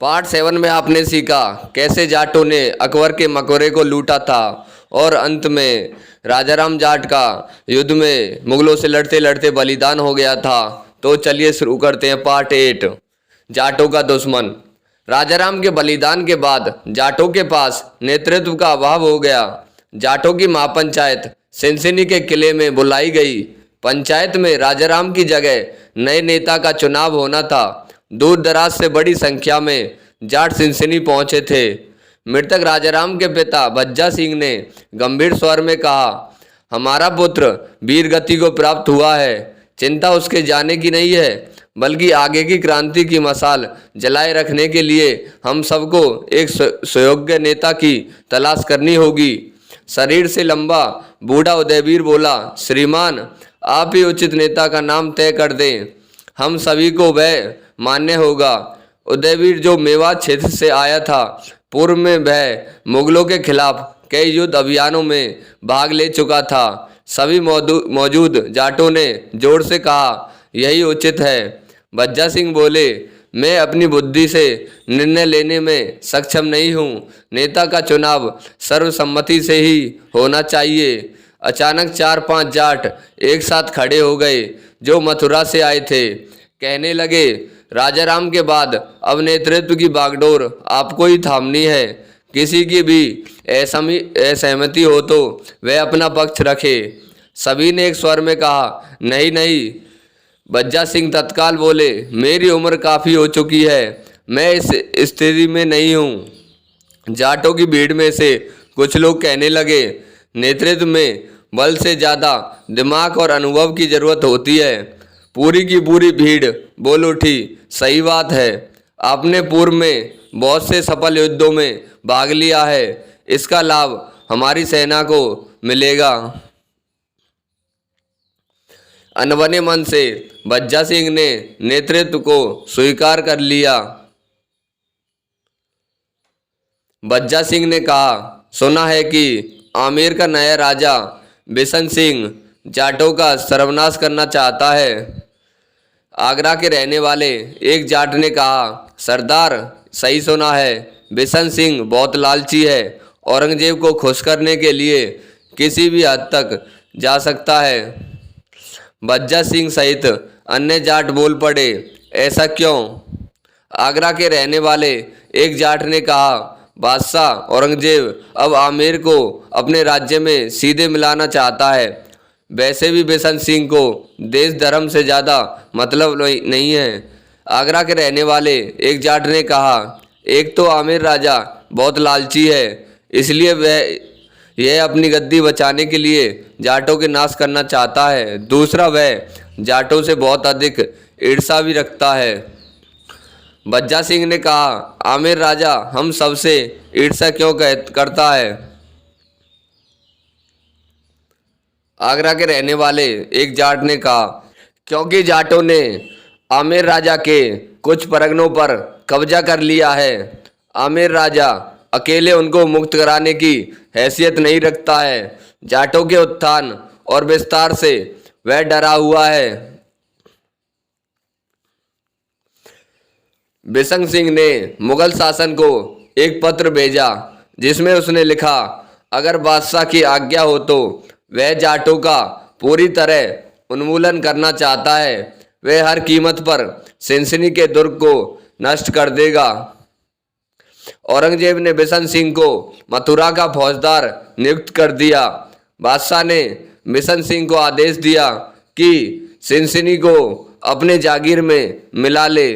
Part 7 में आपने सीखा कैसे जाटों ने अकबर के मकबरे को लूटा था और अंत में राजाराम जाट का युद्ध में मुगलों से लड़ते लड़ते बलिदान हो गया था। तो चलिए शुरू करते हैं पार्ट 8, जाटों का दुश्मन। राजाराम के बलिदान के बाद जाटों के पास नेतृत्व का अभाव हो गया। जाटों की महापंचायत सिनसिनी के किले में बुलाई गई। पंचायत में राजाराम की जगह नए नेता का चुनाव होना था। दूर दराज से बड़ी संख्या में जाट सिनसिनी पहुंचे थे। मृतक राजाराम के पिता भज्जा सिंह ने गंभीर स्वर में कहा, हमारा पुत्र वीर गति को प्राप्त हुआ है। चिंता उसके जाने की नहीं है, बल्कि आगे की क्रांति की मशाल जलाए रखने के लिए हम सबको एक सुयोग्य नेता की तलाश करनी होगी। शरीर से लंबा बूढ़ा उदयवीर बोला, श्रीमान, आप ही उचित नेता का नाम तय कर दें, हम सभी को वह मान्य होगा। उदयवीर जो मेवात क्षेत्र से आया था, पूर्व में वह मुगलों के खिलाफ कई युद्ध अभियानों में भाग ले चुका था। सभी मौजूद जाटों ने जोर से कहा, यही उचित है। भज्जा सिंह बोले, मैं अपनी बुद्धि से निर्णय लेने में सक्षम नहीं हूँ। नेता का चुनाव सर्वसम्मति से ही होना चाहिए। अचानक 4-5 जाट एक साथ खड़े हो गए जो मथुरा से आए थे। कहने लगे, राजाराम के बाद अब नेतृत्व की बागडोर आपको ही थामनी है। किसी की भी असहमति हो तो वह अपना पक्ष रखे। सभी ने एक स्वर में कहा, नहीं नहीं। भज्जा सिंह तत्काल बोले, मेरी उम्र काफ़ी हो चुकी है, मैं इस स्थिति में नहीं हूँ। जाटों की भीड़ में से कुछ लोग कहने लगे, नेतृत्व में बल से ज़्यादा दिमाग और अनुभव की ज़रूरत होती है। पूरी की पूरी भीड़ बोल उठी, सही बात है। आपने पूर्व में बहुत से सफल युद्धों में भाग लिया है, इसका लाभ हमारी सेना को मिलेगा। अनबने मन से भज्जा सिंह ने नेतृत्व को स्वीकार कर लिया। भज्जा सिंह ने कहा, सुना है कि आमेर का नया राजा बिशन सिंह जाटों का सर्वनाश करना चाहता है। आगरा के रहने वाले एक जाट ने कहा, सरदार, सही सुना है। बिशन सिंह बहुत लालची है, औरंगजेब को खुश करने के लिए किसी भी हद तक जा सकता है। भज्जा सिंह सहित अन्य जाट बोल पड़े, ऐसा क्यों? आगरा के रहने वाले एक जाट ने कहा, बादशाह औरंगजेब अब आमेर को अपने राज्य में सीधे मिलाना चाहता है। वैसे भी बिशन सिंह को देश धर्म से ज़्यादा मतलब नहीं है। आगरा के रहने वाले एक जाट ने कहा, एक तो आमेर राजा बहुत लालची है, इसलिए यह अपनी गद्दी बचाने के लिए जाटों के नाश करना चाहता है। दूसरा, वह जाटों से बहुत अधिक ईर्ष्या भी रखता है। भज्जा सिंह ने कहा, आमेर राजा हम सबसे ईर्ष्या क्यों करता है? आगरा के रहने वाले एक जाट ने कहा, क्योंकि जाटों ने आमेर राजा के कुछ परगनों पर कब्जा कर लिया है। आमेर राजा अकेले उनको मुक्त कराने की हैसियत नहीं रखता है। जाटों के उत्थान और विस्तार से वह डरा हुआ है। बिशन सिंह ने मुगल शासन को एक पत्र भेजा जिसमें उसने लिखा, अगर बादशाह की आज्ञा हो तो वह जाटों का पूरी तरह उन्मूलन करना चाहता है। वह हर कीमत पर सिनसिनी के दुर्ग को नष्ट कर देगा। औरंगजेब ने बिशन सिंह को मथुरा का फौजदार नियुक्त कर दिया। बादशाह ने बिशन सिंह को आदेश दिया कि सिनसिनी को अपने जागीर में मिला ले।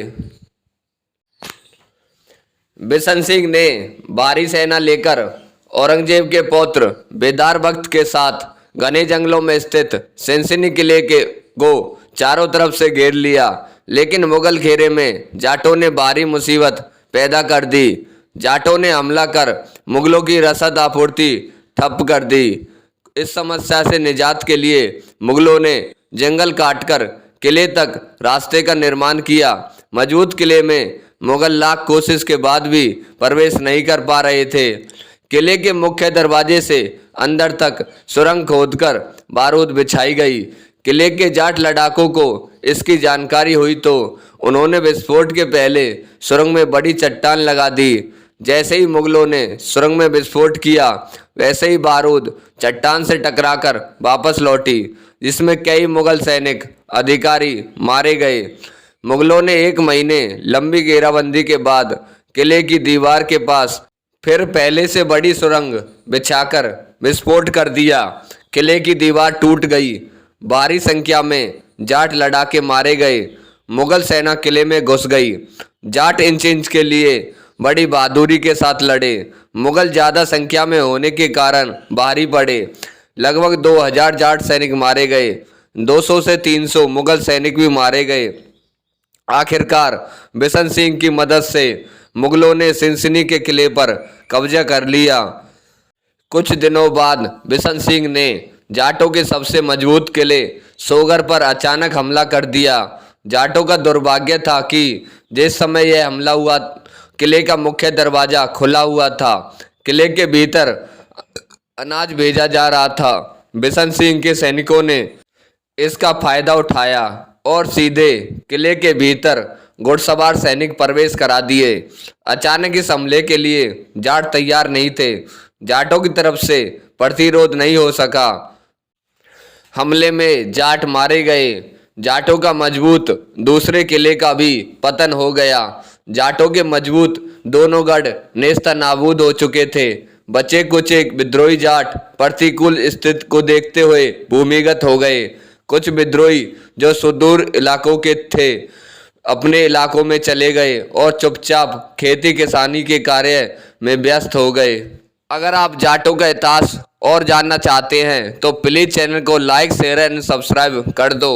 बिशन सिंह ने भारी सेना लेकर औरंगजेब के पौत्र बेदार बख्त के साथ घने जंगलों में स्थित सिनसिनी किले को चारों तरफ से घेर लिया। लेकिन मुगल घेरे में जाटों ने भारी मुसीबत पैदा कर दी। जाटों ने हमला कर मुगलों की रसद आपूर्ति ठप कर दी। इस समस्या से निजात के लिए मुगलों ने जंगल काटकर किले तक रास्ते का निर्माण किया। मजबूत किले में मुगल लाख कोशिश के बाद भी प्रवेश नहीं कर पा रहे थे। किले के मुख्य दरवाजे से अंदर तक सुरंग खोदकर बारूद बिछाई गई। किले के जाट लड़ाकों को इसकी जानकारी हुई तो उन्होंने विस्फोट के पहले सुरंग में बड़ी चट्टान लगा दी। जैसे ही मुगलों ने सुरंग में विस्फोट किया, वैसे ही बारूद चट्टान से टकराकर वापस लौटी, जिसमें कई मुगल सैनिक अधिकारी मारे गए। मुगलों ने 1 महीने लंबी घेराबंदी के बाद किले की दीवार के पास फिर पहले से बड़ी सुरंग बिछाकर विस्फोट कर दिया। किले की दीवार टूट गई। भारी संख्या में जाट लड़ाके मारे गए। मुगल सेना किले में घुस गई। जाट इंच इंच के लिए बड़ी बहादुरी के साथ लड़े। मुगल ज़्यादा संख्या में होने के कारण भारी पड़े। लगभग 2000 जाट सैनिक मारे गए। 200 से 300 मुगल सैनिक भी मारे गए। आखिरकार बिशन सिंह की मदद से मुगलों ने सिनसिनी के किले पर कब्जा कर लिया। कुछ दिनों बाद बिशन सिंह ने जाटों के सबसे मजबूत किले सोगर पर अचानक हमला कर दिया। जाटों का दुर्भाग्य था कि जिस समय यह हमला हुआ, किले का मुख्य दरवाजा खुला हुआ था। किले के भीतर अनाज भेजा जा रहा था। बिशन सिंह के सैनिकों ने इसका फायदा उठाया और सीधे किले के भीतर घुड़सवार सैनिक प्रवेश करा दिए। अचानक इस हमले के लिए जाट तैयार नहीं थे। जाटों की तरफ से प्रतिरोध नहीं हो सका। हमले में जाट मारे गए। जाटों का मजबूत दूसरे किले का भी पतन हो गया। जाटों के मजबूत दोनों गढ़ नेस्तनाबूद हो चुके थे। बचे कुछ एक विद्रोही जाट प्रतिकूल स्थिति को देखते हुए भूमिगत हो गए। कुछ विद्रोही जो सुदूर इलाकों के थे, अपने इलाकों में चले गए और चुपचाप खेती किसानी के कार्य में व्यस्त हो गए। अगर आप जाटों का इतिहास और जानना चाहते हैं तो प्लीज़ चैनल को लाइक, शेयर एंड सब्सक्राइब कर दो।